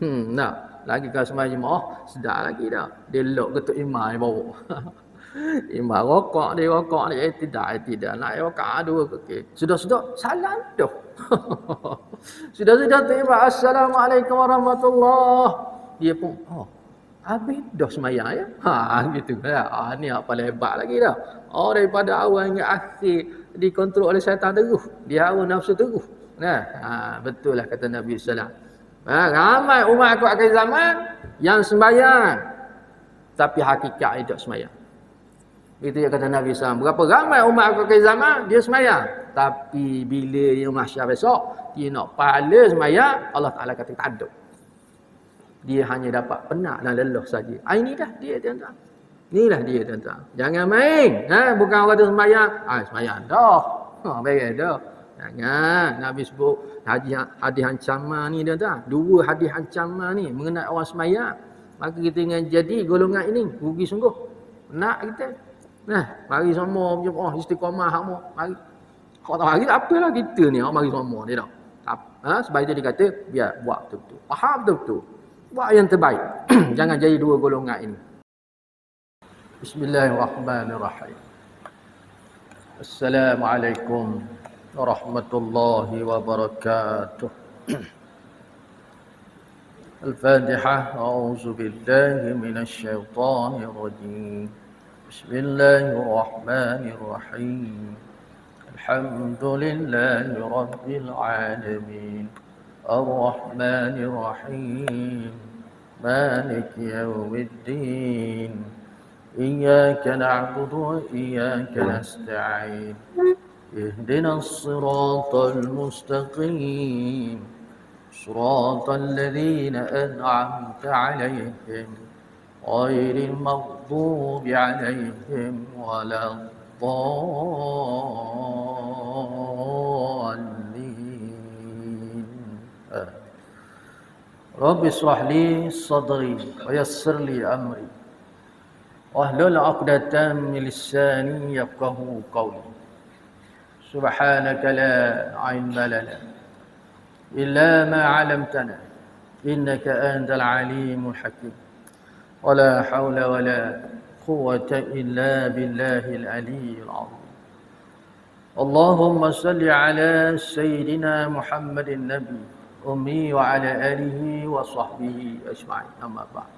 Nak lagi kalau sembahyang jemaah sedap lagi dah. Dia lok ketuk imam dia bawa. Imam rokok dia tidak. Nak rakaat dua ke. Sudah salam dah. Sudah tiba assalamualaikum warahmatullahi. Dia pun habis dah sembahyang ya. Gitu kan. Ni apa lebat lagi dah. Daripada awal hingga akhir dikontrol oleh syaitan terus. Dia hawa nafsu terus. Nah, betul lah kata Nabi sallallahu alaihi wasallam. Ramai umat aku akhir zaman yang sembahyang tapi hakikat tidak sembahyang. Itu yang kata Nabi SAW. Berapa ramai umat aku akhir zaman dia sembahyang, tapi bila dia mahsyar besok dia nak pahala sembahyang, Allah Taala kata tak ada. Dia hanya dapat penat dan lelah saja. Ini dah dia tuan-tuan. Inilah dia tuan-tuan. Jangan main. Bukan orang tu sembahyang. Sembahyang dah. Beres dah. Jangan. Nabi sebut hadis ancaman ni tuan-tuan. 2 hadis ancaman ni mengenai orang sembahyang. Maka kita ingin jadi golongan ini. Rugi sungguh. Nak kita. Mari semua istiqamah semua. Mari. Kalau tak mari apalah kita ni. Mari semua. Dia tak. Sebab itu dia kata biar buat betul-betul. Faham betul-betul. Buat yang terbaik. Jangan jadi 2 golongan ini. Bismillahirrahmanirrahim. Assalamualaikum warahmatullahi wabarakatuh. Al-Fatihah. A'udzu billahi minasy syaithanir rajim. Bismillahirrahmanirrahim. Alhamdulillahi rabbil alamin. Ar-Rahmanir Rahim. Maliki yaumiddin. إياك نعبد وإياك نستعين اهدنا الصراط المستقيم صراط الذين أنعمت عليهم غير المغضوب عليهم ولا الضالين رب اشرح لي صدري ويسر لي أمري wahlul 'uqdatam min lisani yafqahu qawli. Subhanaka la 'ilma lana illa ma 'allamtana innaka antal 'alimul hakim. Wala haula wala quwwata illa billahil 'aliyyil 'azim. Allahumma salli 'ala sayyidina Muhammadin nabi ummi wa 'ala alihi wa sahbihi ajma'in. Amma ba'd.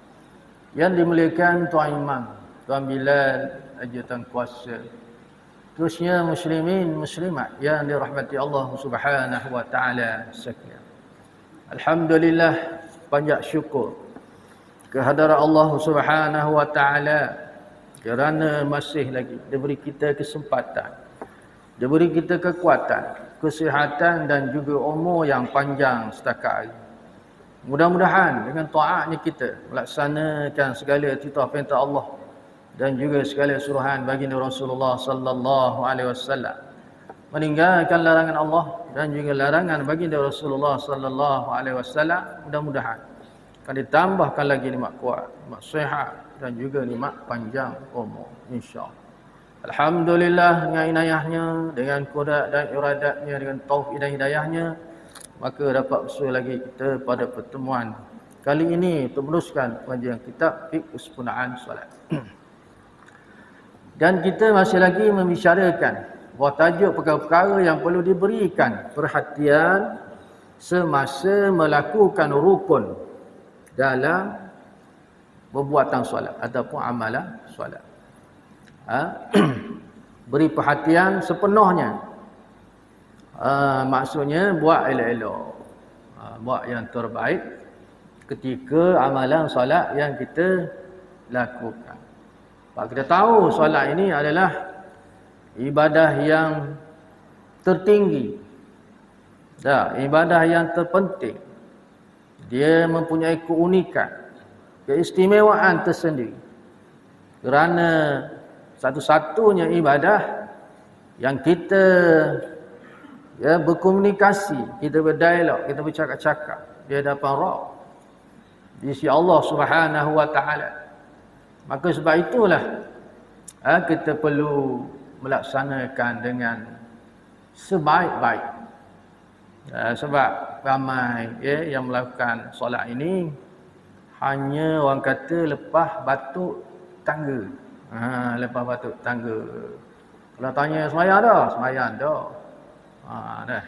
Yang dimuliakan Tuan Imam, Tuan Bilal, Ajutan Kuasa, terusnya muslimin muslimat yang dirahmati Allah Subhanahu wa taala sekalian. Alhamdulillah, banyak syukur kehadirat Allah Subhanahu wa taala kerana masih lagi diberi kita kesempatan, diberi kita kekuatan, kesihatan dan juga umur yang panjang setakat hari. Mudah-mudahan dengan taatnya kita melaksanakan segala titah perintah Allah dan juga segala suruhan baginda Rasulullah sallallahu alaihi wasallam, meninggalkan larangan Allah dan juga larangan baginda Rasulullah sallallahu alaihi wasallam, mudah-mudahan akan ditambahkan lagi nikmat kuat, nikmat sihat dan juga nikmat panjang umur insya-Allah. Alhamdulillah, dengan inayahnya, dengan qudrat dan iradatnya, dengan taufik dan hidayahnya, maka dapat bersuara lagi kita pada pertemuan kali ini untuk meneruskan pengajian kitab Fiqh Kesempurnaan Solat. Dan kita masih lagi membicarakan bahawa tajuk perkara-perkara yang perlu diberikan perhatian semasa melakukan rukun dalam perbuatan solat ataupun amalan solat. Beri perhatian sepenuhnya. Maksudnya buat elok-elok. Buat yang terbaik ketika amalan solat yang kita lakukan. Sebab kita tahu solat ini adalah ibadah yang tertinggi. Ibadah yang terpenting. Dia mempunyai keunikan, keistimewaan tersendiri. Kerana satu-satunya ibadah yang kita berkomunikasi, kita berdialog, kita bercakap-cakap di hadapan Rabb, di sisi Allah Subhanahu wa taala. Maka sebab itulah kita perlu melaksanakan dengan sebaik-baik. Sebab ramai yang melakukan solat ini hanya orang kata lepas batuk tangga. Lepas batuk tangga. Kalau tanya semayang dah? Semayang dah. Dah.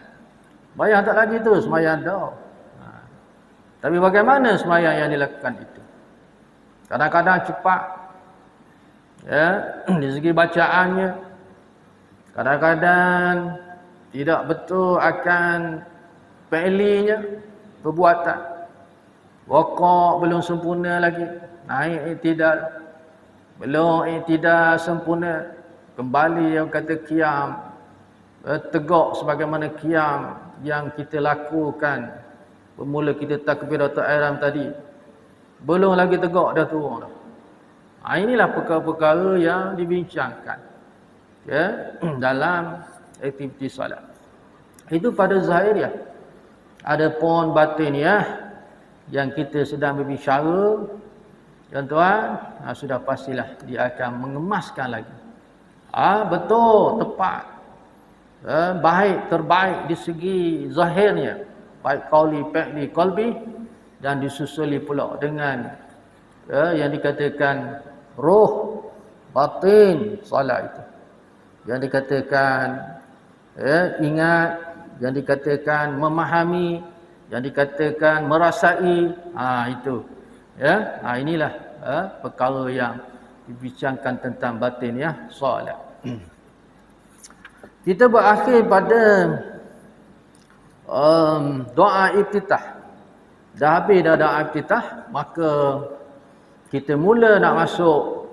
Semayang tak lagi tu? Semayang dah. Tapi bagaimana semayang yang dilakukan itu? Kadang-kadang cepat. Di segi bacaannya. Kadang-kadang tidak betul akan fi'linya, perbuatan. Rokok belum sempurna lagi. Naik iktidal. Belum iktidal sempurna. Kembali yang kata qiyam. Tegak sebagaimana qiyam yang kita lakukan. Bermula kita takbiratul ihram tadi. Belum lagi tegak dah turun dah. Inilah perkara-perkara yang dibincangkan dalam aktiviti solat. Itu pada zahiriah. Ada pun batiniah yang kita sedang berbicara, tuan-tuan, sudah pastilah dia akan mengemaskan lagi. Betul, tepat. Baik, terbaik di segi zahirnya. Baik qauli, fi'li, qalbi, dan disusuli pula dengan yang dikatakan roh, batin solat itu. Yang dikatakan ingat, yang dikatakan memahami, yang dikatakan merasai, itu. Inilah perkara yang dibincangkan tentang batin solat. Kita berakhir pada doa iftitah. Dah habis dah doa iftitah, maka kita mula nak masuk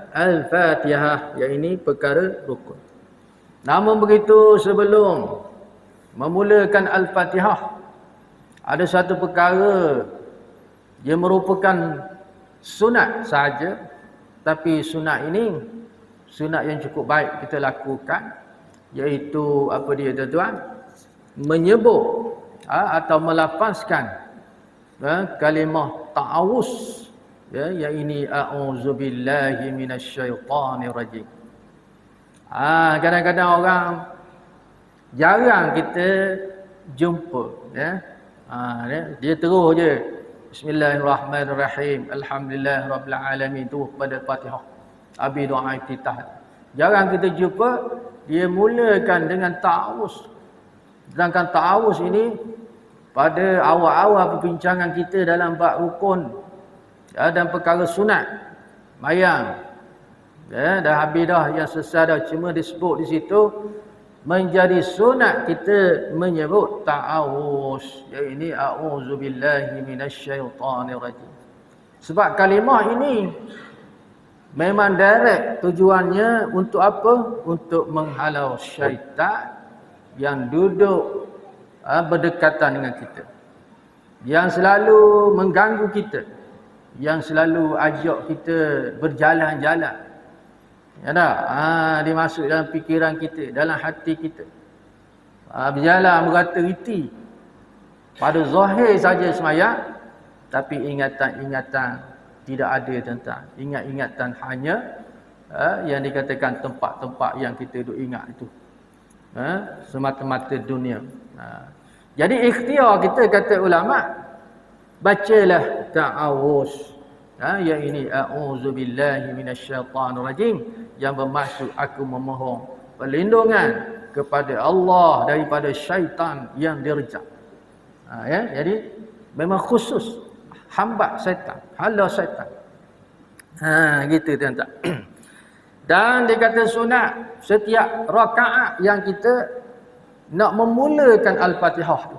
Al-Fatihah, yang ini perkara rukun. Namun begitu, sebelum memulakan Al-Fatihah, ada satu perkara yang merupakan sunat saja, tapi sunat ini sunat yang cukup baik kita lakukan, iaitu apa dia tuan-tuan? Menyebut atau melafazkan kalimah ta'awuz, yang ini a'udzubillahi minasyaitanir rajim. Kadang-kadang orang jarang kita jumpa, dia terus je Bismillahirrahmanirrahim, Alhamdulillahirabbil alamin, tu pada Fatihah. Habis doa iftitah. Jarang kita jumpa dia mulakan dengan ta'awuz. Sedangkan ta'awuz ini pada awal-awal perbincangan kita dalam bab rukun dan perkara sunat mayang, dah habis dah, yang selesai dah, cuma disebut di situ menjadi sunat kita menyebut ta'awuz, iaitu a'udzubillahi minasyaitanir rajim. Sebab kalimah ini memang direct tujuannya untuk apa? Untuk menghalau syaitan yang duduk berdekatan dengan kita, yang selalu mengganggu kita, yang selalu ajak kita berjalan-jalan. Dia masuk dalam fikiran kita, dalam hati kita. Berjalan merata-riti. Pada zahir saja semayang, tapi ingatan-ingatan tidak ada tentang. Ingat-ingatan hanya yang dikatakan tempat-tempat yang kita duk ingat itu. Semata-mata dunia. Jadi ikhtiar kita, kata ulama, bacalah ta'awuz, yang ini a'udzubillahi minasyaitanir rajim, yang bermaksud aku memohon perlindungan kepada Allah daripada syaitan yang direjam. Jadi memang khusus hambat syaitan, halau syaitan. Gitu tuan-tuan. Dan dikata sunat setiap rakaat yang kita nak memulakan Al-Fatihah tu.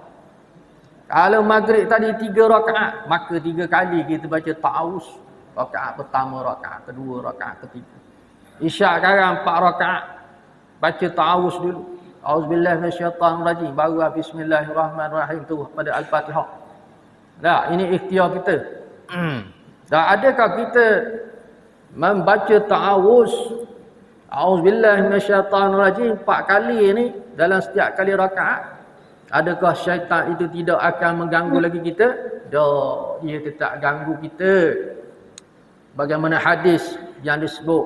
Kalau maghrib tadi 3 rakaat, maka 3 kali kita baca ta'awuz. Rakaat pertama, rakaat kedua, rakaat ketiga. Isyak sekarang 4 rakaat, baca ta'awuz dulu. A'udzubillahi minasyaitanir rajim, baru bismillahirrahmanirrahim tu pada Al-Fatihah. Ini ikhtiar kita. Dan adakah kita membaca ta'awuz a'udzubillahi minasyaitanir rajim 4 kali ni dalam setiap kali rakaat? Adakah syaitan itu tidak akan mengganggu lagi kita? Tak, dia tetap ganggu kita. Bagaimana hadis yang disebut,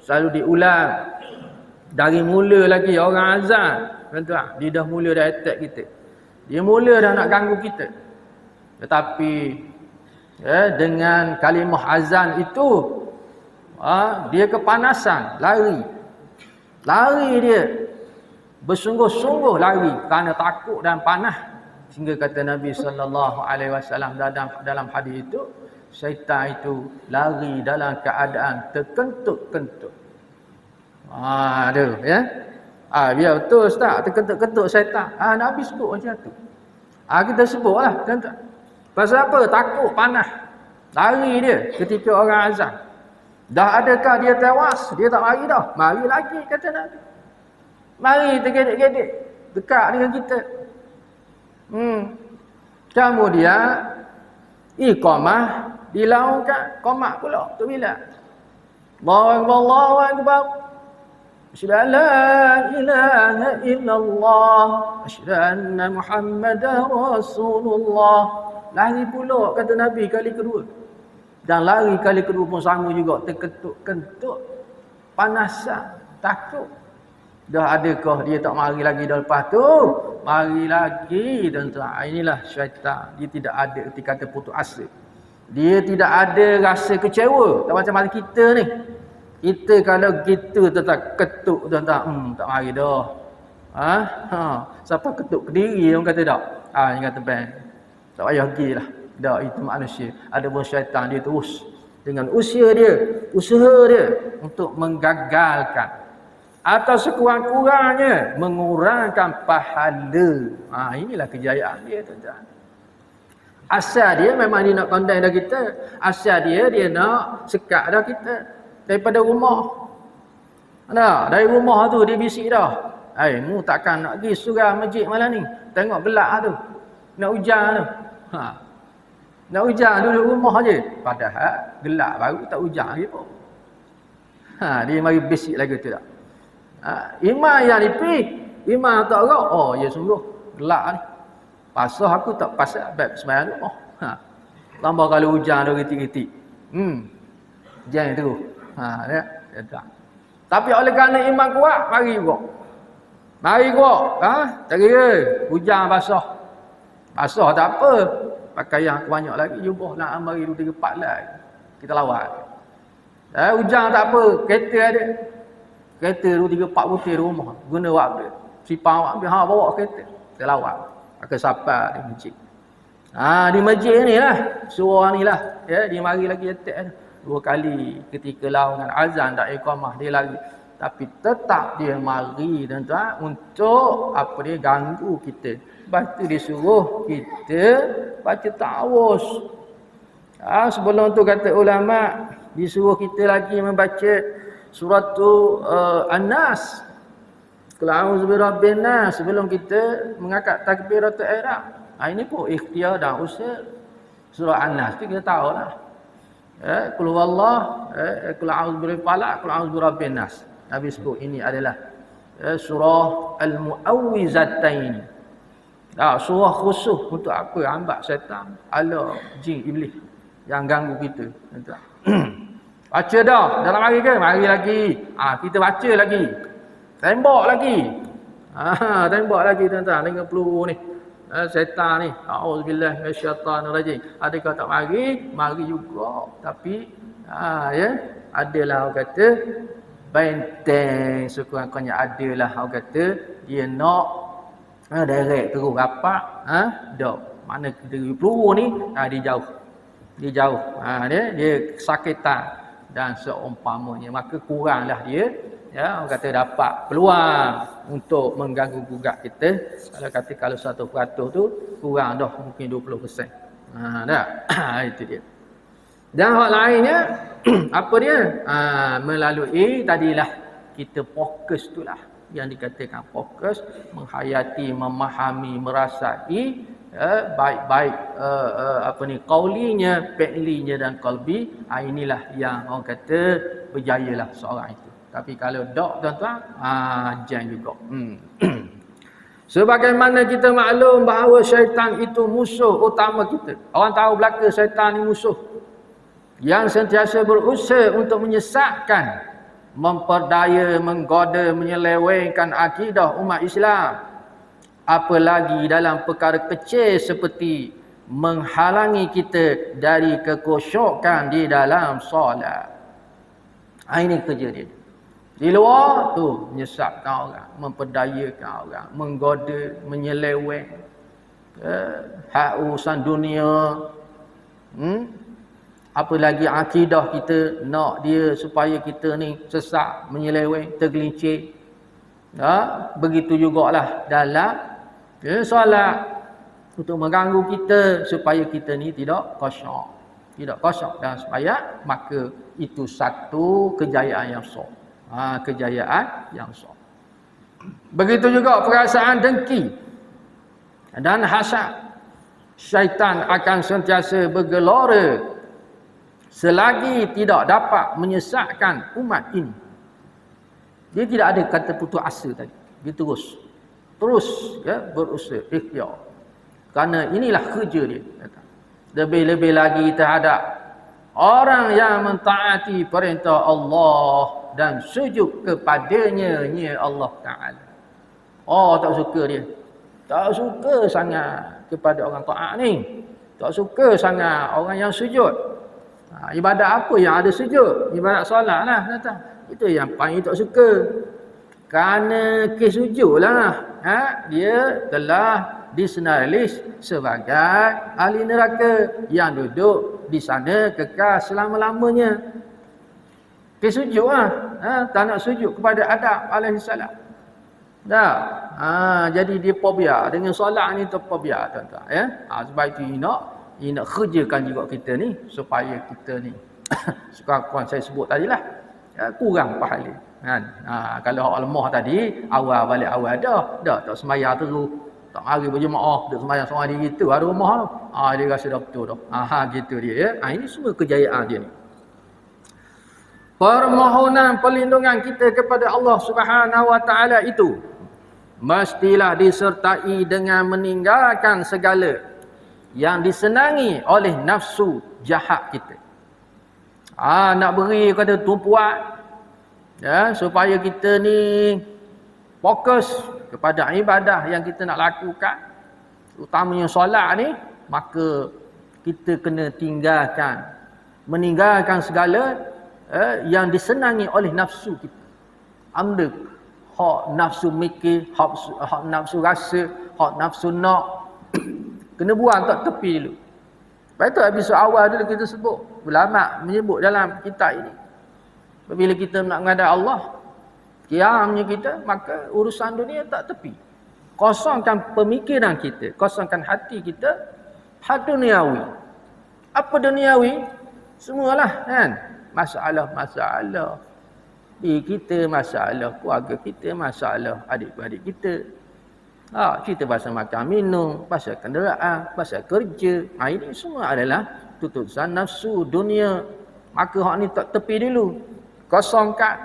selalu diulang dari mula lagi orang azan, tuan-tuan, dia dah mula dah attack kita. Dia mula dah nak ganggu kita. Tetapi dengan kalimah azan itu dia kepanasan, lari dia bersungguh-sungguh lari kerana takut dan panas, sehingga kata Nabi sallallahu alaihi wasallam dalam hadis itu, syaitan itu lari dalam keadaan terkentut-kentut. Ada ya. Biar betul ustaz, terkentut-kentut syaitan. Nabi sebut macam tu. Kita sebutlah tuan-tuan. Pasal apa? Takut, panas. Lari dia ketika orang azan. Dah adakah dia tewas? Dia tak mari dah. Mari lagi kata Nabi. Mari tergedek-gedek dekat dengan kita. Kemudian iqamah dilaungkan, qomat pula tu bila. Allahu akbar. Asyhadu an la ilaha illallah, asyhadu anna Muhammadar Rasulullah. Lari pula kata Nabi kali kedua. Dan lari kali kedua pun sama juga, terkentut-kentut, panasan, takut. Dah adakah dia tak mari lagi dah lepas tu? Mari lagi tuan-tuan. Inilah syaitan. Dia tidak ada erti kata putus asa. Dia tidak ada rasa kecewa. Tak macam mari kita ni. Kita kalau kita tetap ketuk tuan-tuan, tak mari dah. Siapa ketuk ke diri orang kata tak? Ini kata bang. Tak payah pergi lah. Tak, itu manusia. Ada pun syaitan dia terus dengan usaha dia untuk menggagalkan atau sekurang-kurangnya mengurangkan pahala. Inilah kejayaan dia tuan-tuan. Asal dia memang dia nak condemn dah kita. Asal dia nak sekat dah kita daripada rumah. Dari rumah tu dia bisik dah. Mu takkan nak pergi surau masjid malam ni. Tengok gelap tu. Nak hujan tu. Nak hujan duduk rumah je. Padahal gelap baru tak hujan lagi pun. Dia mari bisik lagi tu tak. Imam yang ni pergi. Imam tak gerak. Ya sungguh. Gelap ni. Pasal aku tak pasal bab sembahyang rumah. Tambah kalau hujan tu ritik-ritik. Jangan terus. Tapi oleh kerana iman kuat, mari gerak. Mari gerak. Tak kira. Hujan basah. Basah tak apa. Pakaian banyak lagi. Jubah nak mari 2-3 lagi. Kita lawat. Hujan tak apa. Kereta ada. Kereta 2-3 butir rumah. Guna waktu. Sipang waktu. Bawa kereta. Kita lawat. Pakai sapar di masjid. Di masjid ni lah. Surah ni lah. Dia mari lagi atas. 2 kali ketika laungan azan dan iqamah dia lagi. Tapi tetap dia mari tuan-tuan untuk dia ganggu kita. Lepas tu dia suruh kita baca ta'awuz. Sebelum tu kata ulama disuruh kita lagi membaca surah An-Nas. Qul a'udzu birabbin nas sebelum kita mengangkat takbiratul ihram. Ini pun ikhtiar dan usaha. Surah An-Nas tu kita tahu lah. Qul huwallah, qul a'udzu birabbil falaq, qul a'udzu birabbin nas. Nabi sebut ini adalah surah Al-Mu'awwizatain. Surah khusus untuk apa? Hambat syaitan, ala jin iblis yang ganggu kita. Baca dah dalam hari ke? Mari lagi. Kita baca lagi. Tembak lagi. Tembak lagi tuan-tuan dengan peluru ni. Syaitan ni. Auzubillahi minasyaitanir rajim. Adakah tak mari? Mari juga. Tapi adalah orang kata benteng sekurang-kurangnya adalah orang kata dia nak direct terus rapat. Dah. Mana kita peluru ni dia jauh. Dia jauh. Dia kesakitan dan seumpamanya. Maka kuranglah dia orang kata dapat peluang untuk mengganggu gugat kita. Kalau 1% tu kurang dah mungkin 20%. Itu dia. Dan hal lainnya apa dia? Melalui tadilah kita fokus itulah yang dikatakan fokus, menghayati, memahami, merasai baik-baik qaulinya, fi'linya dan qalbi. Inilah yang orang kata berjayalah seorang itu. Tapi kalau tak tuan-tuan, jangan juga. Sebagaimana kita maklum bahawa syaitan itu musuh utama kita. Orang tahu belaka syaitan ni musuh yang sentiasa berusaha untuk menyesatkan, memperdaya, menggoda, menyelewengkan akidah umat Islam. apalagi dalam perkara kecil seperti menghalangi kita dari kekhusyukan di dalam solat. Ini kerja dia. Di luar tu menyesatkan orang, memperdayakan orang, menggoda, menyeleweng, hak urusan dunia. Apa lagi akidah kita nak dia supaya kita ni sesat, menyeleweng, tergelincir. Begitu jugalah dalam solat untuk mengganggu kita supaya kita ni tidak khusyuk. Tidak khusyuk dalam sembahyang, maka itu satu kejayaan yang besar. Kejayaan yang besar. Begitu juga perasaan dengki dan hasad. Syaitan akan sentiasa bergelora selagi tidak dapat menyesatkan umat ini. Dia tidak ada kata putus asa tadi. Dia terus berusaha, ikhtiar. Kerana inilah kerja dia. Lebih-lebih lagi terhadap orang yang mentaati perintah Allah dan sujud kepadanya, ya Allah Ta'ala. Tak suka dia. Tak suka sangat kepada orang taat ni. Tak suka sangat orang yang sujud. Ibadat apa yang ada sujud? Ibadat solat lah. Itu yang paling tak suka. Kerana kes sujud lah. Dia telah disenalis sebagai ahli neraka yang duduk di sana kekal selama-lamanya. Kes sujud lah. Tak nak sujud kepada Adam alaihissalam. Jadi dia fobia dengan solat ni, tu fobia tuan-tuan. Sebab itu ia nak kerjakan juga kita ni supaya kita ni sekurang-kurang saya sebut tadilah kurang pahala kan. Kalau orang lemah tadi awal balik awal dah tak sembahyang terus, tak mari berjemaah, duduk sembahyang seorang diri tu ada rumah tu. Dia rasa dah betul dah. Gitu dia ini semua kejayaan dia ni. Permohonan perlindungan kita kepada Allah Subhanahu wa taala itu mestilah disertai dengan meninggalkan segala yang disenangi oleh nafsu jahat kita. Nak beri kepada tumpuan supaya kita ni fokus kepada ibadah yang kita nak lakukan, utamanya solat ni, maka kita kena meninggalkan segala yang disenangi oleh nafsu kita. Ambil hak nafsu mikir, hak nafsu rasa, hak nafsu nak kena buang tak tepi dulu. Sebab itu episod awal dulu kita sebut, ulama menyebut dalam kitab ini, bila kita nak menghadap Allah, kiamnya kita, maka urusan dunia tak tepi. Kosongkan pemikiran kita, kosongkan hati kita, hak duniawi. Apa duniawi? Semualah kan. Masalah diri kita, masalah keluarga kita, masalah adik-beradik kita. Cerita pasal makan minum, pasal kenderaan, pasal kerja. Ini semua adalah tutusan nafsu dunia. Maka hak ni tak tepi dulu. Kosongkan.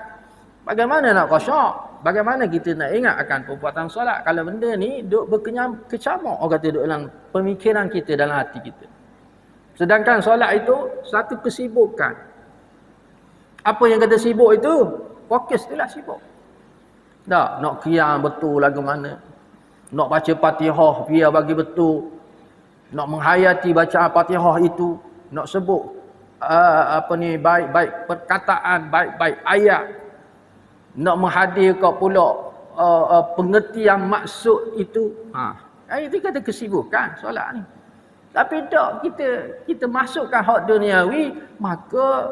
Bagaimana nak kosong? Bagaimana kita nak ingat akan perbuatan solat kalau benda ni duk kecamuk, orang kata duk dalam pemikiran kita, dalam hati kita. Sedangkan solat itu satu kesibukan. Apa yang kata sibuk itu? Fokus itulah sibuk. Nak qiyam betul lagu mana. Nak baca Fatihah biar bagi betul. Nak menghayati bacaan Fatihah itu. Nak sebut baik-baik perkataan, baik-baik ayat. Nak menghadirkan pula pengertian maksud itu. Itu kata kesibukan solat ni. Tapi tak, kita masukkan hak duniawi, maka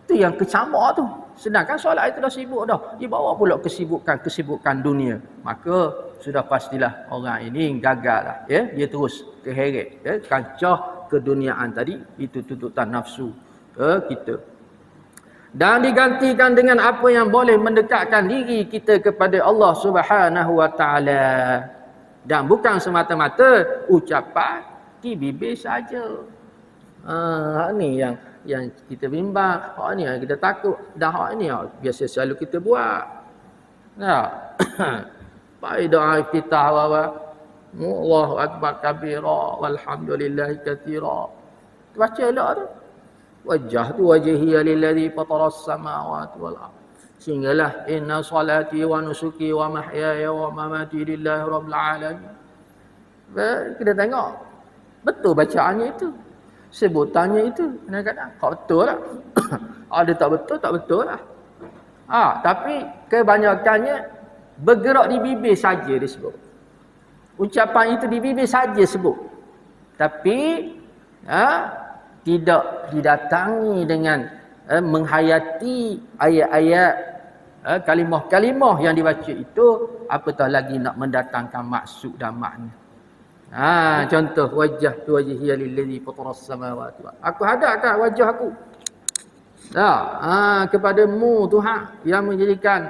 itu yang kecamuk tu. Sedangkan solat itu dah sibuk dah. Dibawa pula kesibukan dunia. Maka sudah pastilah orang ini gagal lah. Dia terus keheret. Kancah keduniaan tadi, itu tuntutan nafsu kita. Dan digantikan dengan apa yang boleh mendekatkan diri kita kepada Allah Subhanahu wa taala. Dan bukan semata-mata ucapan di bibir saja. Ni yang kita bimbang, hak ni yang kita takut, dan hak ni biasa selalu kita buat. Baik doa iftitah Allahu akbar kabira walhamdulillahi katsira. Baca elok tu. Wajjahtu wajhiya lilladzi fataras samawati wal ardh. Sehinggalah inna salati wa nusuki wa mahyaya wa mamati lillahi rabbil alamin. Kita tengok betul bacaannya itu, sebutannya itu kadang-kadang betul lah. Ada tak betul lah. Tapi kebanyakannya bergerak di bibir saja disebut. Ucapan itu di bibir saja sebut. Tapi tidak didatangi dengan menghayati ayat-ayat, kalimah-kalimah yang dibaca itu, apatah lagi nak mendatangkan maksud dan makna. Contoh wajah tu wajhiya lillazi fataras samawati wal. Aku hadapkan wajah aku kepadamu Tuhan yang menjadikan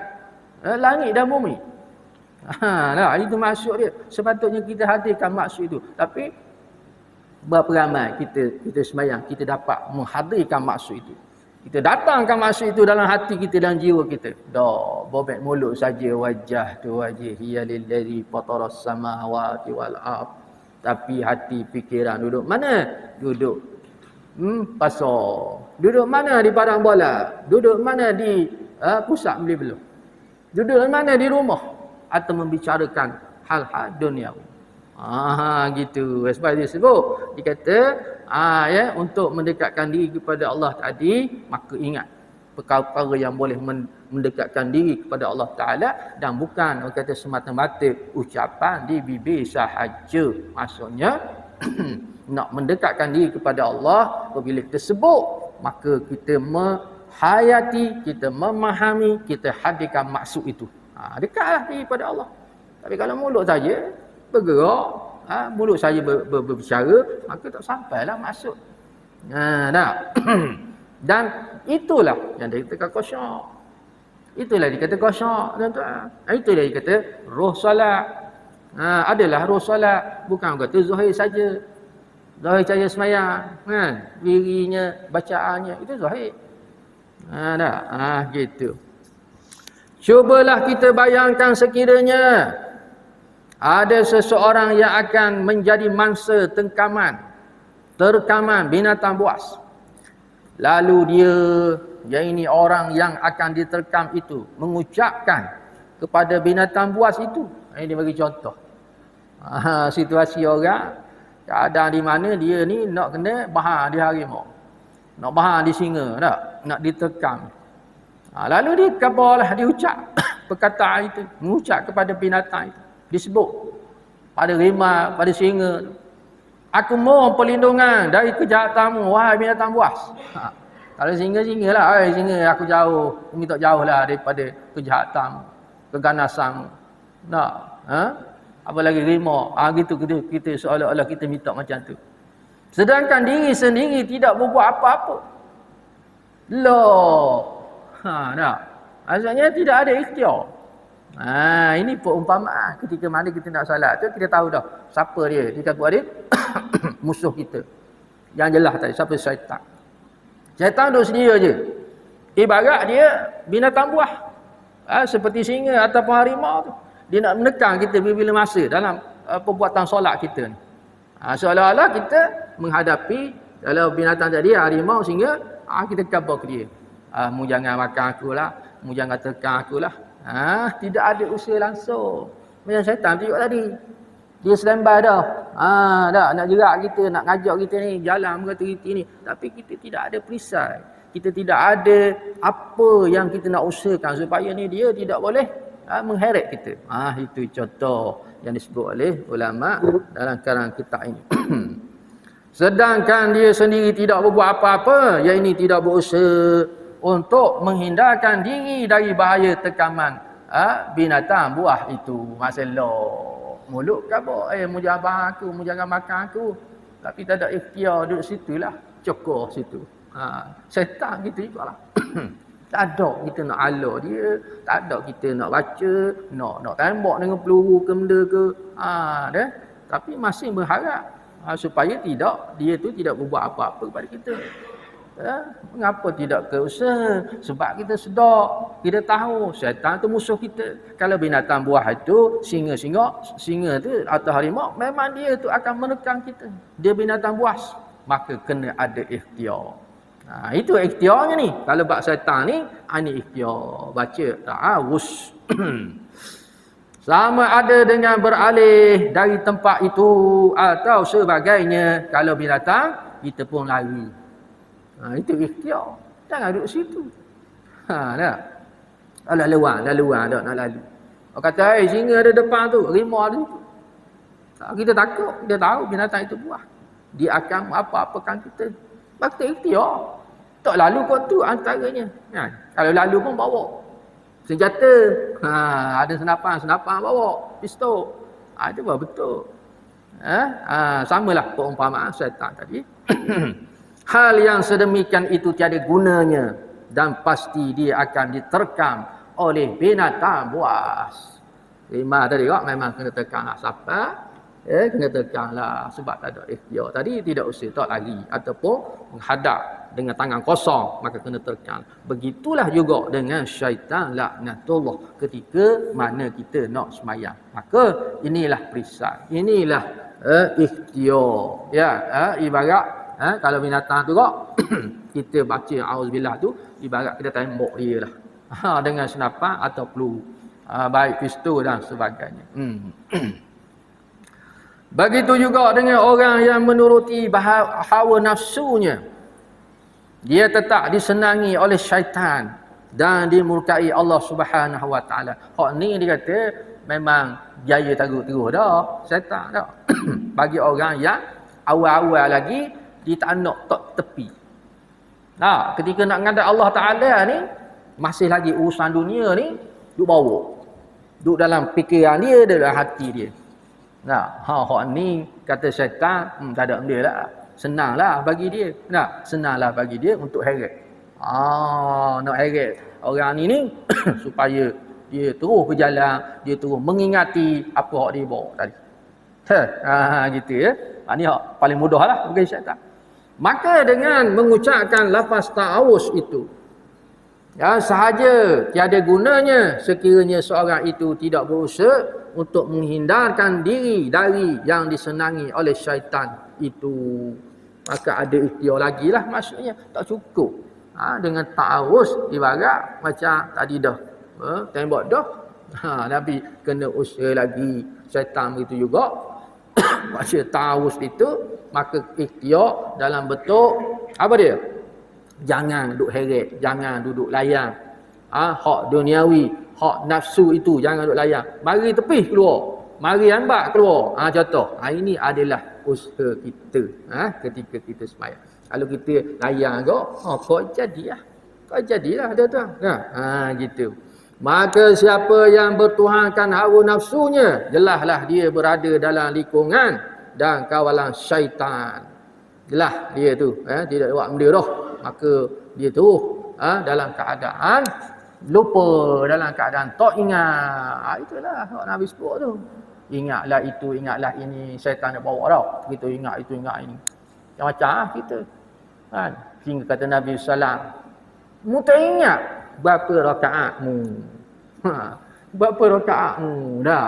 langit dan bumi. Itu maksud dia. Sepatutnya kita hadirkan maksud itu. Tapi berapa ramai kita sembahyang, kita dapat menghadirkan maksud itu. Kita datangkan maksud itu dalam hati kita dan jiwa kita. Bobek mulut saja wajah tu wajhiya lillazi fataras samawati wal ard. Tapi hati fikiran duduk mana? Duduk pasar. Duduk mana? Di padang bola. Duduk mana? Di pusat beli belah. Duduk mana? Di rumah. Atau membicarakan hal-hal duniawi. Gitu. Sebab dia sebut, dia kata untuk mendekatkan diri kepada Allah tadi, maka ingat perkara-perkara yang boleh mendekatkan diri kepada Allah Ta'ala, dan bukan orang kata semata-mata ucapan di bibir sahaja. Maksudnya nak mendekatkan diri kepada Allah, apabila kita sebut, maka kita menghayati, kita memahami, kita hadirkan maksud itu. Dekatlah diri kepada Allah. Tapi kalau mulut saja bergerak, mulut saja berbicara, maka tak sampailah maksud. Dan itulah yang dikatakan khusyuk. Itulah dikata khusyuk, tuan-tuan. Itulah dikata roh solat. Adalah roh solat, bukan kata zahir saja. Zahir saja sembahyang, dirinya, bacaannya itu zahir. Gitu. Cubalah kita bayangkan sekiranya ada seseorang yang akan menjadi mangsa terkaman binatang buas. Lalu dia ini orang yang akan diterkam itu mengucapkan kepada binatang buas itu. Ini bagi contoh. Situasi orang, keadaan di mana dia ni nak kena bahar di harimau. Nak bahar di singa, nak diterkam. Lalu dia kabarlah, dia ucap perkataan itu, mengucap kepada binatang itu. Disebut pada rimau, pada singa, aku mohon perlindungan dari kejahatanmu, wahai binatang buas. Kalau singa lah, singa aku jauh, aku minta jauh lah daripada kejahatanmu, keganasanmu. Apa lagi rimau, gitu kita seolah-olah kita minta macam tu. Sedangkan diri sendiri tidak berbuat apa-apa. Maksudnya tidak ada ikhtiar. Ini perumpamaan ketika mana kita nak salat tu, kita tahu dah siapa dia. Dia kata dia musuh kita. Yang jelas tadi, siapa? Syaitan. Syaitan duduk sendiri aja. Ibarat dia binatang buah. Seperti singa ataupun harimau tu. Dia nak menekan kita bila masa dalam perbuatan solat kita ni. Seolah-olah kita menghadapi, kalau binatang tadi harimau, singa, kita kabar ke dia. Mu jangan makan aku lah, mu jangan tekan aku lah. Tidak ada usaha langsung. Macam syaitan tunjuk tadi. Dia standby dah. Dah nak jerak kita, nak ngajak kita ni jalan mengerti ni. Tapi kita tidak ada perisai. Kita tidak ada apa yang kita nak usahakan supaya ni dia tidak boleh mengheret kita. Itu contoh yang disebut oleh ulama dalam karangan kitab ini. Sedangkan dia sendiri tidak berbuat apa-apa, yang ini tidak berusaha untuk menghindarkan diri dari bahaya tekaman binatang buah itu. Masalah mulut kabur, mu jangan bahang aku, mu jangan makan aku. Tapi tak ada ikhtiar, duduk situlah, cokor situ. Syaitan gitu juga lah. Tak ada kita nak ala dia, tak ada kita nak baca, nak tembak dengan peluru ke benda ke. Tapi masih berharap supaya dia tu tidak berbuat apa-apa kepada kita. Mengapa tidak ke usaha? Sebab kita sedar, kita tahu syaitan tu musuh kita. Kalau binatang buah itu, singa tu atau harimau, memang dia tu akan menekan kita. Dia binatang buas, maka kena ada ikhtiar. Itu ikhtiarnya ni. Kalau bab syaitan ni, ini ikhtiar. Baca ta'awuz. Sama ada dengan beralih dari tempat itu atau sebagainya. Kalau binatang, kita pun lari. Itu ikhtiar. Jangan duduk situ. Tak? Laluan tak nak lalu. Orang kata, singa ada depan tu, rimau ada situ. Kita takut, kita tahu binatang itu buah. Dia akan apa-apakan kita. Maka ikhtiar. Tak lalu kau tu antaranya. Kalau lalu pun bawa senjata. Ada senapan bawa pistol. Itu baru betul. Samalah perumpamaan syaitan tadi. Hal yang sedemikian itu tiada gunanya dan pasti dia akan diterkam oleh binatang buas. Lima tadi kok memang kena tekanlah siapa? Kena tekanlah sebab tak ada ikhtiar. Tadi tidak usah tak lagi ataupun menghadap dengan tangan kosong, maka kena terkan. Begitulah juga dengan syaitan laknatullah ketika mana kita nak semayang. Maka inilah perisai, inilah ikhtiar. Ibarat kalau binatang tu kok kita baca auzubillah tu ibarat kita tembak dia lah. Dengan senapan atau peluru. Baik pistol dan sebagainya. Begitu juga dengan orang yang menuruti hawa nafsunya. Dia tetap disenangi oleh syaitan dan dimurkai Allah Subhanahu Wa Taala. Hak ni dia kata memang jaya terus dah syaitan dah. Bagi orang yang awal-awal lagi dia tak nak tepi. Ketika nak ngadap Allah Taala ni masih lagi urusan dunia ni duk bawa. Duk dalam fikiran dia, dalam hati dia. Hak ni kata syaitan tak ada benda lah. Senanglah bagi dia. Senanglah bagi dia untuk heret. Nak heret orang ni supaya dia terus berjalan, dia terus mengingati apa hak dia bawa tadi. Gitu ya. Ni hak paling mudah lah bagi syaitan. Maka dengan mengucapkan lafaz ta'awuz itu, sahaja tiada gunanya sekiranya seorang itu tidak berusaha untuk menghindarkan diri dari yang disenangi oleh syaitan itu. Maka ada ikhtiar lagi lah maksudnya. Tak cukup dengan ta'awuz ibarat macam tadi dah tembak dah. Tapi kena usaha lagi. Syaitan begitu juga. Baca ta'awuz itu maka ikhtiar dalam bentuk apa dia? Jangan duduk heret, jangan duduk layan. Hak duniawi, hak nafsu itu jangan duduk layan. Mari tepi keluar, mari ambat keluar. Contoh, ini adalah usaha kita ketika kita sembahyang. Kalau kita layan kok jadilah. Kok jadilah tuan-tuan. Gitu. Maka siapa yang bertuhankan hawa nafsunya, jelaslah dia berada dalam lingkungan dan kawalan syaitan. Jelas dia tu tidak buat benda dah. Maka dia terus dalam keadaan lupa, dalam keadaan tak ingat. Itulah hak Nabi sebut tu. Ingatlah itu, ingatlah ini, syaitan nak bawa dah. Kita ingat itu, ingat ini. Macam-macam kita. Sehingga kata Nabi SAW, mu tak ingat berapa rakaatmu. Berapa rakaatmu. Dah.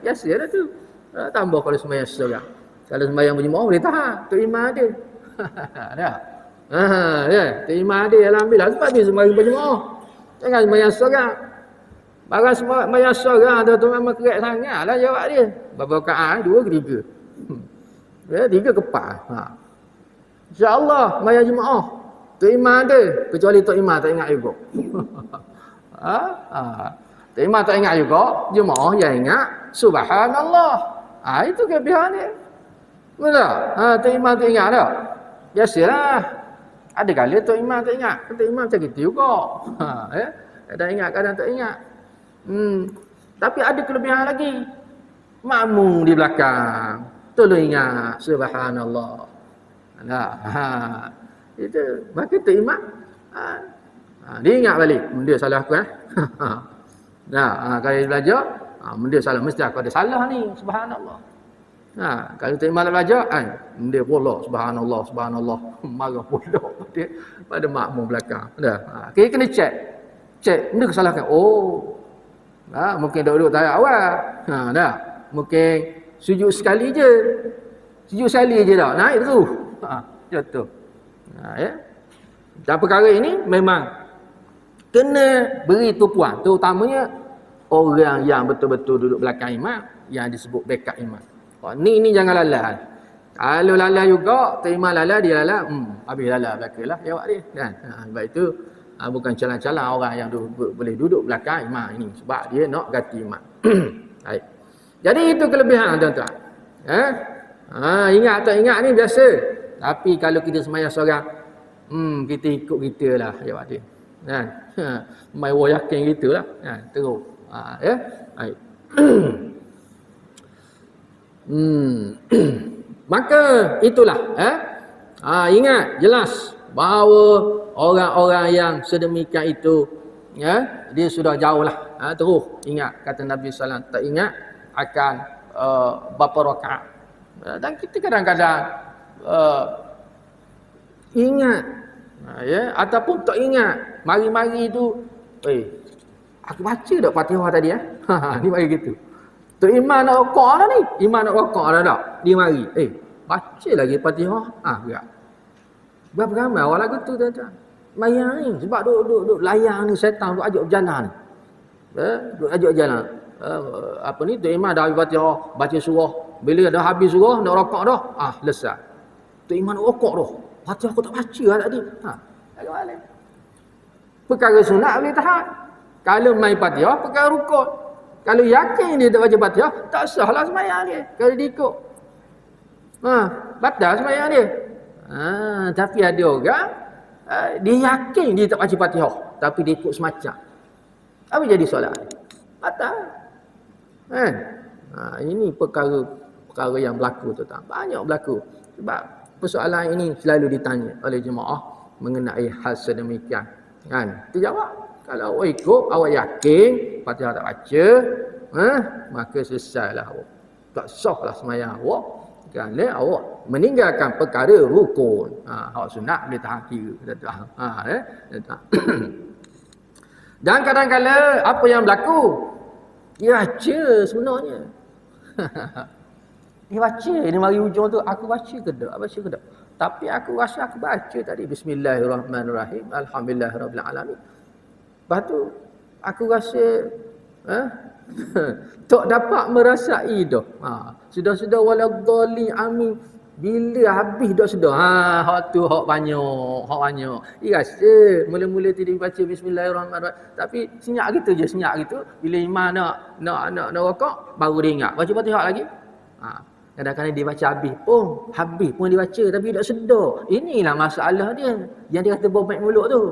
Biasa dah tu. Tambah kalau sembahyang seorang. Kalau sembahyang berjemaah boleh tahan. Tok Imam ada. Dah. Tok Imam ada. Alhamdulillah. Sebab dia sembahyang berjemaah. Jangan sembahyang seorang. Barang sembahyang seorang tu memang kerat sangat lah jawab dia. Berapa rakaat? 2 ke 3? 3 ke 4? InsyaAllah sembahyang jemaah. Tok Imam ada. Kecuali Tok Imam tak ingat juga. Tok Imam tak ingat juga. Jemaah yang ingat. Subhanallah. Itu kelebihan dia. Betul? Tok Imam tak ingat tak? Biasalah. Ada kali Tok Imam tak ingat. Tok Imam macam gitu juga. Kadang ingat, kadang tak ingat. Tapi ada kelebihan lagi. Makmum di belakang. Tolong ingat. Subhanallah. Itu. Maka Tok Imam. Dia ingat balik. Dia salah aku. Kalau dia belajar. Dia salah. Mesti aku ada salah ni. Subhanallah. Kalau Tok Imam belajar, dia pula subhanallah, subhanallah. Marah pula pada makmum belakang. Kita kena check. Check, benda kesalahan. Mungkin duduk tak awal. Dah. Mungkin sujud sekali je. Sujud sekali je dah. Naik terus. Jatuh. Dan perkara ini memang kena beri tumpuan. Terutamanya orang yang betul-betul duduk belakang imam yang disebut backup imam. Ni jangan lalai. Kalau lalai juga, terima lalai dia lalai, habis lalai belakanglah jawab dia kan. Sebab itu bukan calang-calang orang yang boleh duduk belakang imam ini sebab dia nak ganti imam. Baik. Jadi itu kelebihan tuan-tuan. Ingat tak ingat ni biasa. Tapi kalau kita sembahyang seorang, kita ikut kita lah jawab dia. Kan? Mai yakin gitulah. Kan? Terus. Ya. Baik. Maka itulah ingat jelas bahawa orang-orang yang sedemikian itu dia sudah jauh lah. Terus ingat kata Nabi sallallahu alaihi wasallam, tak ingat akan berapa rakaat. Dan kita kadang-kadang ingat ataupun tak ingat. Mari-mari tu aku baca dak Fatihah tadi ni mari gitu. Tu imam nak rokok dah ni. Imam nak rokok dah tak? Dia mari. Baca lagi Fatihah. Gerak. Berapa ramai orang lagu tu tuan-tuan. Mayang ni. Sebab duduk layang ni syaitan duduk ajak berjalan. Duduk ajak berjalan. Tu imam dah habis Fatihah. Baca surah. Bila dah habis surah, nak rokok dah. Selesai. Tu imam nak rokok dah. Fatihah aku tak baca lah tadi. Perkara sunat boleh tahan. Kalau main Fatihah, perkara rukun. Kalau yakin dia tak baca Fatihah, tak sahlah sembahyang dia. Kalau dia ikut. Batal sembahyang dia. Tapi ada orang, dia yakin dia tak baca Fatihah. Tapi dia ikut semacam. Apa jadi solat dia? Batal. Kan? Ini perkara yang berlaku tuan-tuan. Banyak berlaku. Sebab persoalan ini selalu ditanya oleh jemaah mengenai hal sedemikian. Kan? Kita jawab. Kalau awak ikut, awak yakin Fatihah tak baca, maka selesailah awak. Tak sahlah sembahyang awak kerana awak meninggalkan perkara rukun. Awak sunat boleh tahan kira. Dan kadang-kadang apa yang berlaku? Dia baca sebenarnya. Dia baca. Dia mari hujung tu, aku baca ke tak? Baca ke tak? Tapi aku rasa aku baca tadi. Bismillahirrahmanirrahim. Alhamdulillahirrabbilalamin. Lepas tu, aku rasa tak dapat merasai dah. Sudah-sudah waladhdallin amin. Bila habis dah sudah. Hak tu hak banyak. Dia rasa mula-mula tadi baca bismillahirrahmanirrahim. Tapi senyap gitu je, Bila imam nak rokok, baru dia ingat. Baca Fatihah lagi. Kadang-kadang dia baca habis pun dia baca tapi tak sedar. Inilah masalah dia. Yang dia kata bobek mulut tu.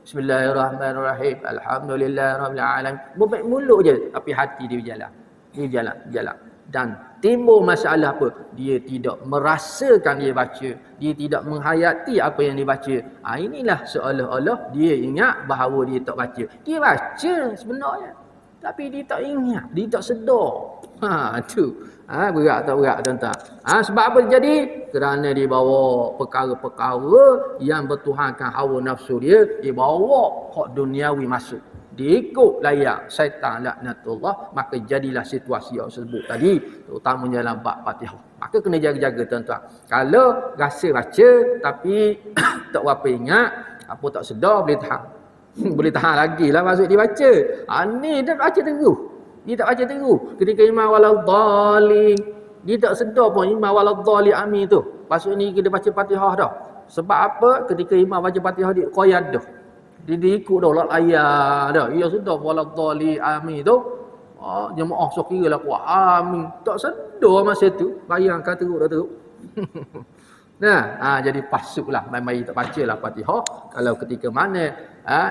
Bismillahirrahmanirrahim. Alhamdulillahirrabbilalamin. Bobek mulut je tapi hati dia berjalan. Dia berjalan. Dan timbul masalah apa? Dia tidak merasakan dia baca. Dia tidak menghayati apa yang dia baca. Inilah seolah-olah dia ingat bahawa dia tak baca. Dia baca sebenarnya. Tapi dia tak ingat. Dia tak sedar. Tu. Berat tak berat tuan-tuan. Sebab apa terjadi? Kerana dia bawa perkara-perkara yang bertuhankan hawa nafsu dia. Dia bawa hak duniawi masuk. Dia ikut layak syaitan laknatullah. Maka jadilah situasi yang sebut tadi. Terutamanya dalam bab Fatihah. Maka kena jaga-jaga tuan-tuan. Kalau rasa baca tapi tak berapa ingat. Apa tak sedar boleh tahan. Boleh tahan lagi lah maksud dia baca. Ni dia baca terus. Dia tak baca terus. Ketika imam waladhdallin, dia tak sedar pun imam waladhdallin amin tu. Pasal ni kita baca Fatihah dah. Sebab apa? Ketika imam baca Fatihah dia qayyad dah. Dia ikut dah lah ayat dah. Ia sudah waladhdallin amin tu. Jemaah so kira lah kuat amin. Tak sedar masa tu. Bayangkan teruk dah teruk. Jadi pasuklah mai tak bacalah Fatihah kalau ketika mana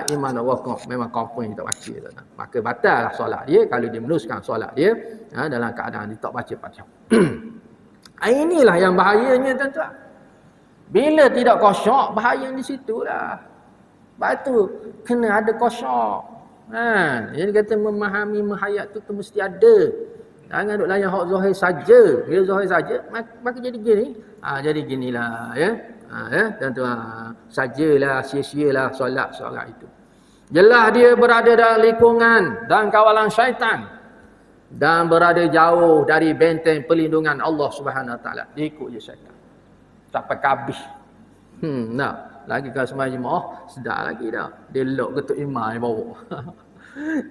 imam nak rukuk memang confirm dia tak baca tak. Maka batallah solat dia kalau dia meneruskan solat dia dalam keadaan dia tak baca Fatihah. Inilah yang bahayanya tuan-tuan. Bila tidak khusyuk bahaya di situlah. Sebab tu kena ada khusyuk. Jadi kata memahami menghayat tu mesti ada. Jangan duk layan hak zahir saja. Bila zahir saja maka jadi gini. Jadi ginilah ya. Tuan-tuan, sajalah sia-sialah solat seorang itu. Jelas dia berada dalam lingkungan dan kawalan syaitan dan berada jauh dari benteng perlindungan Allah Subhanahu Wa Taala. Dia ikut je syaitan. Sampai habis. Lagi kalau semua jemaah sedar lagi dah. Dia lock ketuk imam dia bawa.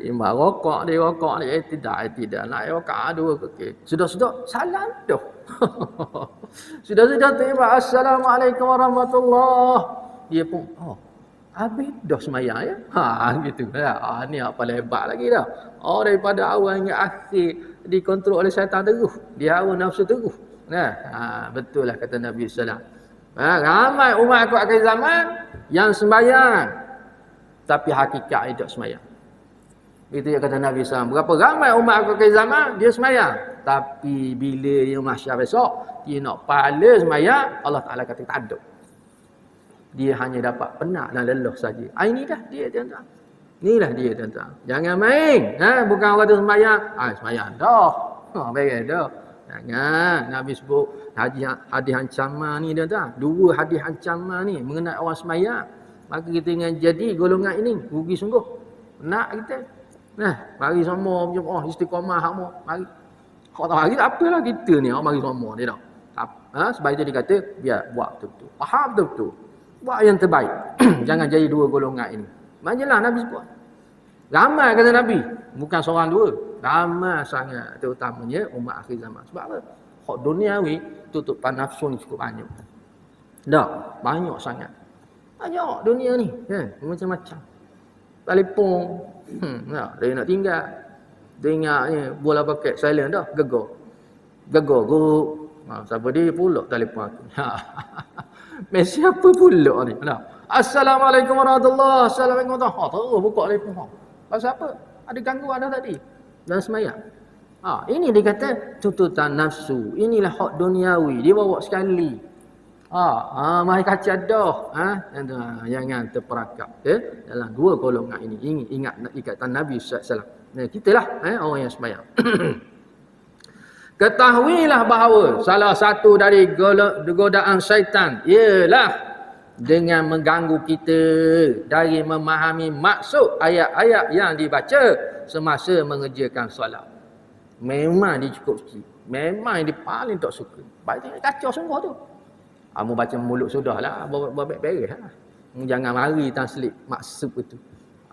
Imam rokok dia tidak nak rokok dua okey. Sudah salam dah. Sudah tiba assalamualaikum warahmatullahi. Dia pun habis dah sembahyang ya. Gitu ya. Ni apa lebat lagi dah. Daripada awal hingga akhir dikontrol oleh syaitan terus. Dia hawa nafsu terus. Betul lah kata Nabi sallallahu alaihi wasallam. Ramai umat aku akhir zaman yang sembahyang tapi hakikat tidak sembahyang. Itu yang kata Nabi SAW. Berapa ramai umat aku akhir zaman dia sembahyang, tapi bila dia mahsyar besok dia nak pahala sembahyang, Allah Taala kata tak ada. Dia hanya dapat penat dan lelah saja. Ini dah dia tuan-tuan. Inilah dia tuan-tuan. Jangan main. Bukan orang tu sembahyang. Sembahyang dah. Beres dah. Jangan. Nabi sebut hadis ancaman ni tuan-tuan. 2 hadis ancaman ni mengenai orang sembahyang. Maka kita ingin jadi golongan ini. Rugi sungguh. Nak kita. Mari semua istiqamah semua. Mari. Kau tahu hari tak apalah kita ni. Mari semua dia tak. Sebab itu dia kata biar buat betul-betul. Faham betul-betul. Buat yang terbaik. Jangan jadi 2 golongan ini. Macamlah Nabi sebut. Ramai kata Nabi. Bukan seorang 2. Ramai sangat. Terutamanya umat akhir zaman. Sebab apa? Hak duniawi tutupan nafsu ni cukup banyak. Dah. Banyak sangat. Banyak dunia ni. Macam-macam. Telefon. Dia nak tinggal. Dia ingatnya bola paket silent dah. Gegar. Siapa dia pula telefon aku. Mesej apa pula ni? Assalamualaikum warahmatullahi wabarakatuh. Assalamualaikum warahmatullahi wabarakatuh. Terus buka telefon. Pasal apa? Ada gangguan dah tadi. Dan semayang. Ini dia kata tuntutan nafsu. Inilah hak duniawi. Dia bawa sekali. Mari kaca dah. Jangan terperangkap dalam 2 golongan ini. Ingat ikatan Nabi SAW. Kita lah orang yang semayang. Ketahuilah bahawa salah satu dari godaan syaitan ialah dengan mengganggu kita dari memahami maksud ayat-ayat yang dibaca semasa mengerjakan solat. Memang dia cukup sikit. Memang dia paling tak suka. Baik kacau sungguh tu. Kamu baca mulut sudahlah, beres lah. Jangan mari translate maksud itu.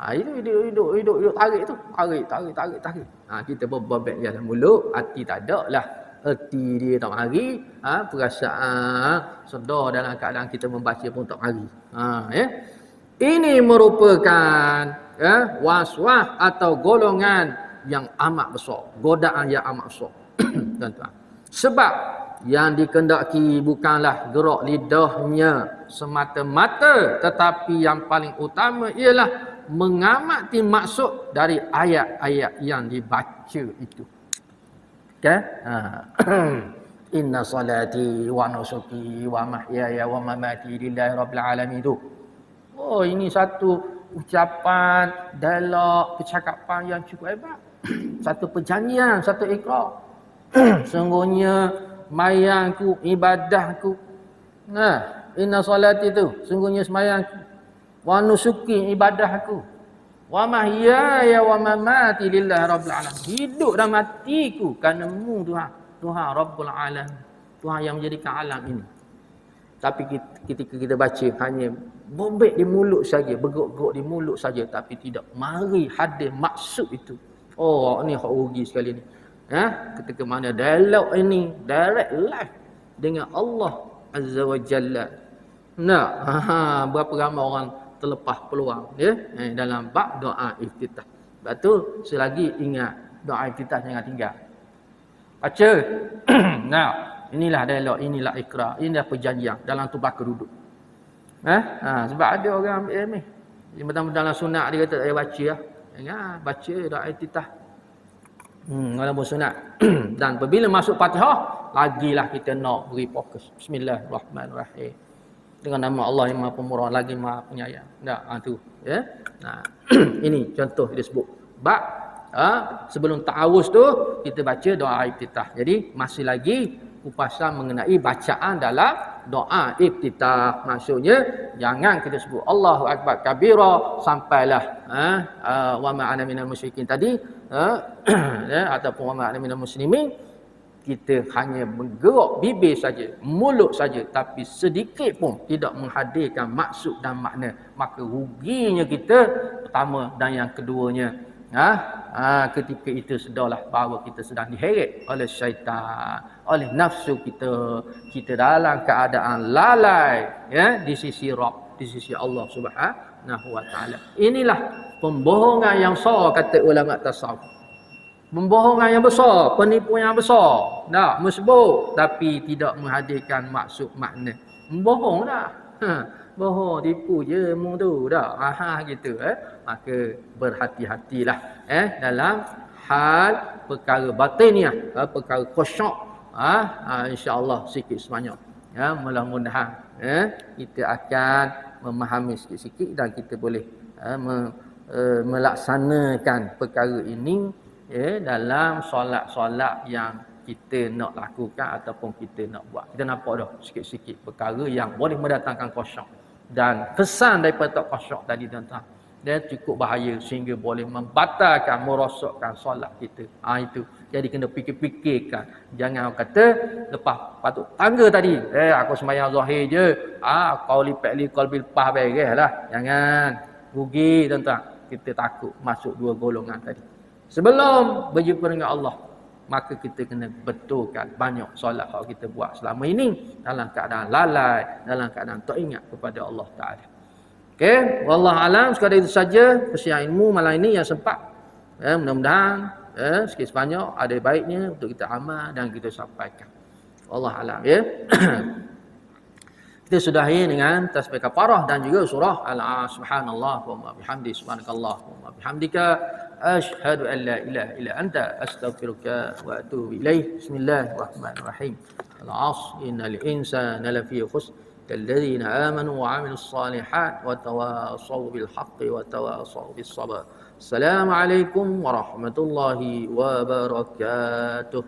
Itu hidup tarik tu. Tarik. Kita berbabak dalam mulut, hati tak ada lah. Hati dia tak mari, perasaan sedar dalam keadaan kita membaca pun tak mari. Ini merupakan waswas atau golongan yang amat besar, godaan yang amat besar. Tuan-tuan. Sebab yang dikendaki bukanlah gerak lidahnya semata-mata, tetapi yang paling utama ialah mengamati maksud dari ayat-ayat yang dibaca itu. Inna salati wa nusuki wa mahyaya wa mamati lillahi rabbil alamin itu. Ini satu ucapan, dialog, percakapan yang cukup hebat. Satu perjanjian, satu ikrar. Sungguhnya mayangku, ibadahku. Inna salati itu, sungguhnya semayangku. Wa nusuki, ibadahku. Wa mahyaya wa mamati lillahi rabbil alamin. Hidup dan matiku karenamu Tuhan. Tuhan Rabbul Alamin. Tuhan yang menjadikan alam ini. Tapi ketika kita baca hanya bobek di mulut saja, bergeruk-geruk di mulut saja, tapi tidak mari hadir maksud itu. Ni hak rugi sekali ni. Ketika mana dialog ini direct live dengan Allah Azza wa Jalla. Berapa ramai orang terlepas peluang dalam bab doa iftitah. Sebab tu selagi ingat doa iftitah jangan tinggal. Baca. Inilah dialog, inilah ikrar, inilah perjanjian dalam tumpah keduduk. Sebab ada orang ambil ilmu. Dia dalam sunat dia kata saya baca lah. Baca doa iftitah. Walaupun sunat. Dan apabila masuk Fatihah, lagilah kita nak beri fokus. Bismillahirrahmanirrahim. Dengan nama Allah yang Maha Pemurah, lagi Maha Penyayang. Tu ini contoh dia sebut. Bab sebelum ta'awuz tu kita baca doa iftitah. Jadi masih lagi kupasan mengenai bacaan dalam doa iftitah. Maksudnya jangan kita sebut Allahu Akbar kabira sampailah wa ma ana minal musyrikin tadi ataupun wa ma ana minal muslimin. Kita hanya bergerak bibir saja, mulut saja, tapi sedikit pun tidak menghadirkan maksud dan makna. Maka ruginya kita pertama, dan yang keduanya Ketika itu sudahlah bahawa kita sedang diheret oleh syaitan, oleh nafsu kita dalam keadaan lalai di sisi Rabb, di sisi Allah Subhanahu wa taala. Inilah pembohongan yang besar kata ulama tasawuf. Pembohongan yang besar, penipuan yang besar. Dah mesbuk tapi tidak menghadirkan maksud makna. Membohong dah. Bohong, tipu je mu tu dah. Gitu maka berhati-hatilah dalam hal perkara batiniah, perkara khusyuk. Insya-Allah sikit sebanyak. Mudah-mudahan kita akan memahami sikit-sikit dan kita boleh melaksanakan perkara ini dalam solat-solat yang kita nak lakukan ataupun kita nak buat. Kita nampak dah sikit-sikit perkara yang boleh mendatangkan khusyuk. Dan kesan daripada khusyuk tadi tuan-tuan, dia cukup bahaya sehingga boleh membatalkan, merosakkan solat kita. Itu. Jadi kena fikir-fikirkan. Jangan kata lepas patut tangga tadi, aku sembahyang zahir je, qauli fi'li qalbi lepas beres lah. Jangan rugi tuan-tuan. Kita takut masuk dua golongan tadi. Sebelum berjumpa dengan Allah, maka kita kena betulkan banyak solat kalau kita buat selama ini dalam keadaan lalai, dalam keadaan tak ingat kepada Allah Ta'ala. Okey, wallahu alam, sekadar itu saja persiapan ilmu malam ini yang sempat. Mudah-mudahan sikit sebanyak ada baiknya untuk kita amal dan kita sampaikan. Wallahu alam Kita sudahi dengan tasbih kafarah dan juga surah Subhanallah wa bihamdi subhanakallah wa bihamdika asyhadu an la ilaha illa anta astaghfiruka wa atubu ilaih. Bismillahirrahmanirrahim. Al-'asr innal insana lafi khusr kalladzina amanu wa 'amilus shalihat wa tawassaw bil haqqi wa tawassaw bis sabr. Assalamualaikum warahmatullahi wabarakatuh.